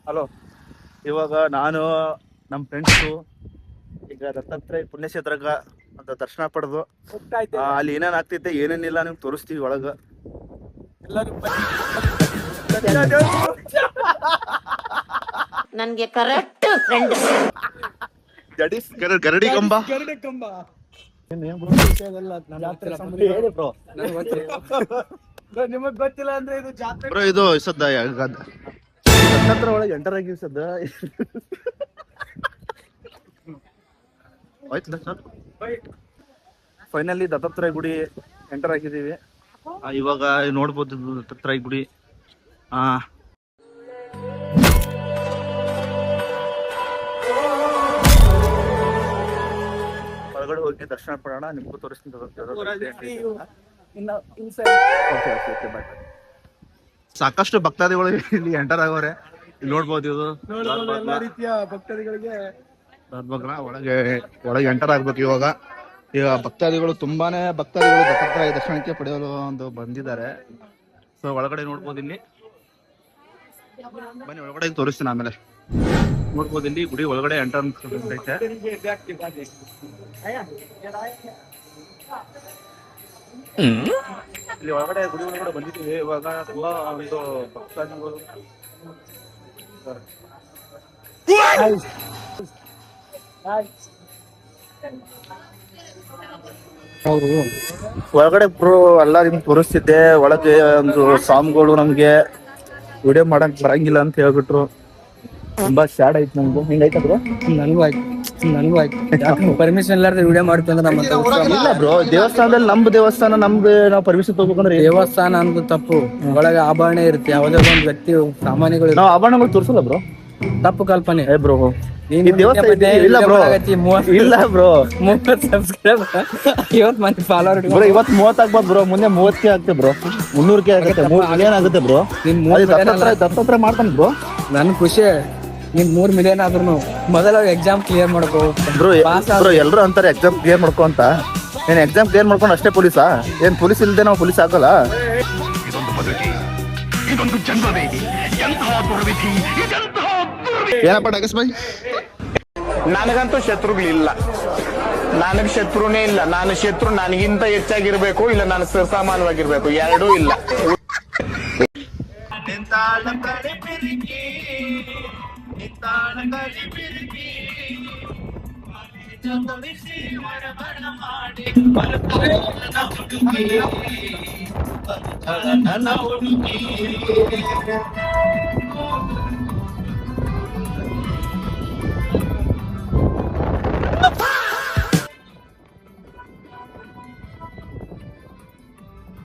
Hello, ಇವಾಗ ನಾನು ನಮ್ಮ ಫ್ರೆಂಡ್ಸು ಈಗ ದತ್ತಾತ್ರೇಯ ಪುಣ್ಯಕ್ಷೇತ್ರಕ್ಕೆ ಅಂತ ದರ್ಶನ ಪಡೆದು ಅಲ್ಲಿ ಏನೇನು ಆಗ್ತೈತೆ ಏನೇನಿಲ್ಲ ನಿಮ್ಗೆ ತೋರಿಸ್ತೀವಿ ಒಳಗ. ನನ್ಗೆ ಕರೆಕ್ಟ್ ಫ್ರೆಂಡ್ ಗರಡಿ ಕಂಬ. ನಿಮಗ್ ಗೊತ್ತಿಲ್ಲ ಅಂದ್ರೆ ಇದು ಜಾತ್ರೆ ಬ್ರೋ, ಇದು ಸದ್ದ ದತ್ತಾತ್ರ ಒಳಗೆ ಎಂಟರ್ ಆಗಿ ಸದ್ದ ಆಯ್ತು ಸರ್. ಫೈನಲಿ ದತ್ತಾತ್ರೇಯ ಗುಡಿ ಎಂಟರ್ ಆಗಿದ್ದೀವಿ. ಇವಾಗ ನೋಡ್ಬೋದು ದತ್ತಾತ್ರೇಯ ಗುಡಿ. ಹೊರಗಡೆ ಹೋಗಿ ದರ್ಶನ ಪಡೋಣ, ನಿಮ್ಗೂ ತೋರಿಸ್ತೀನಿ. ಸಾಕಷ್ಟು ಭಕ್ತಾದಿಗಳು ಇಲ್ಲಿ ಎಂಟರ್ ಆಗೋರೆ. ಇಲ್ಲಿ ನೋಡ್ಬೋದು, ಇದು ಎಲ್ಲಾ ರೀತಿಯ ಭಕ್ತಾದಿಗಳಿಗೆ ಒಳಗೆ ಎಂಟರ್ ಆಗ್ಬೇಕು. ಈಗ ಭಕ್ತಾದಿಗಳು ತುಂಬಾನೇ ಭಕ್ತಾದಿಗಳು ದತ್ತಾತ್ರೇಯ ದರ್ಶನಕ್ಕೆ ಪಡೆಯಲು ಒಂದು ಬಂದಿದ್ದಾರೆ. ಸೊ ಒಳಗಡೆ ನೋಡ್ಬೋದು, ಇಲ್ಲಿ ಬನ್ನಿ ಒಳಗಡೆ ತೋರಿಸ್ತೀನಿ. ಆಮೇಲೆ ನೋಡ್ಬೋದು ಇಲ್ಲಿ ಗುಡಿ ಒಳಗಡೆ ಎಂಟರ್ ಐತೆ. ಇಲ್ಲಿ ಒಳಗಡೆ ಗುಡಿ ಒಳಗಡೆ ಬಂದಿದ್ದೀವಿ. ಇವಾಗ ತುಂಬಾ ಒಂದು ಭಕ್ತಾದಿಗಳು ಒಳಗಡೆ ಎಲ್ಲ ನಿಮ್ಗೆ ತೋರಿಸ್ತಿದ್ದೆ. ಒಳಗೆ ಒಂದು ಸ್ವಾಮಿಗಳು ನಮ್ಗೆ ವಿಡಿಯೋ ಮಾಡಕ್ ಬರಂಗಿಲ್ಲ ಅಂತ ಹೇಳ್ಬಿಟ್ರು. ತುಂಬಾ ಸ್ಯಾಡ್ ಆಯ್ತು ನಮ್ಗೆ. ಹಿಂಗೈತ ಬ್ರೋ? ನನಗೂ ಆಯ್ತು ಪರ್ಮಿಷನ್ ಇಲ್ಲಾರ್ದೆ ವಿಡಿಯೋ ಮಾಡ್ತೀವಿ ಅಂದ್ರೆ ಇಲ್ಲ ಬ್ರೋ, ದೇವಸ್ಥಾನದಲ್ಲಿ ನಮ್ದು ದೇವಸ್ಥಾನ, ನಮ್ದು ನಾವು ಪರ್ಮಿಷನ್ ತಗೋಬೇಕಂದ್ರೆ ದೇವಸ್ಥಾನ ಅನ್ನೋದು ತಪ್ಪು. ಒಳಗೆ ಆಭರಣ ಇರುತ್ತೆ, ಯಾವುದೇ ಒಂದು ವ್ಯಕ್ತಿ ಸಾಮಾನ್ಯಗಳು ನಾವು ಆಭರಣಗಳು ತೋರಿಸಲ್ಲ ಬ್ರೋ. ತಪ್ಪು ಕಲ್ಪನೆ. ಬ್ರೋ ಇಲ್ಲ ಬ್ರೋ, ಇಲ್ಲ ಬ್ರೋ, 30 ಸಬ್ಸ್ಕ್ರೈಬರ್ 50 ಮಂದಿ ಫಾಲೋವರ್ ಬ್ರೋ. ಇವತ್ತು 30 ಆಗ್ಬೋದು ಬ್ರೋ, ಮುಂದೆ 30ಕ್ಕೆ ಆಗುತ್ತೆ ಬ್ರೋ, 300ಕ್ಕೆ ಆಗುತ್ತೆ, 3 ಮಿಲಿಯನ್ ಆಗುತ್ತೆ ಬ್ರೋ. ದತ್ತಾತ್ರೇಯ ಮಾಡ್ತಾನೆ ಬ್ರೋ. ನನ್ ಖುಷಿ ನಿಮ್ 3 ಮಿಲಿಯನ್ ಆದ್ರೂ ಮೊದಲ ಎಕ್ಸಾಮ್ ಕ್ಲಿಯರ್ ಮಾಡ್ಕೋ ಬ್ರೋ. ಎಲ್ರು ಅಂತಾರೆ ಎಕ್ಸಾಮ್ ಕ್ಲಿಯರ್ ಮಾಡ್ಕೊ ಅಂತ. ಏನ್ ಎಕ್ಸಾಮ್ ಕ್ಲಿಯರ್ ಮಾಡ್ಕೊಂಡು ಅಷ್ಟೇ ಪೊಲೀಸಾ? ಏನ್ ಪೊಲೀಸ್ ಇಲ್ದೆ ನಾವು ಪೊಲೀಸ್ ಆಗಲ್ಲ? ಏನಪ್ಪ ಡಗಸ್ ಭಾಯ್? ನನಗಂತೂ ಶತ್ರುಗಳಿಲ್ಲ, ನನಗೆ ಶತ್ರುನೇ ಇಲ್ಲ. ನಾನು ಶತ್ರು ನನಗಿಂತ ಹೆಚ್ಚಾಗಿರ್ಬೇಕು, ಇಲ್ಲ ನಾನು ಸರ್ಸಾಮಾನ್ಯವಾಗಿರ್ಬೇಕು, ಎರಡೂ ಇಲ್ಲ.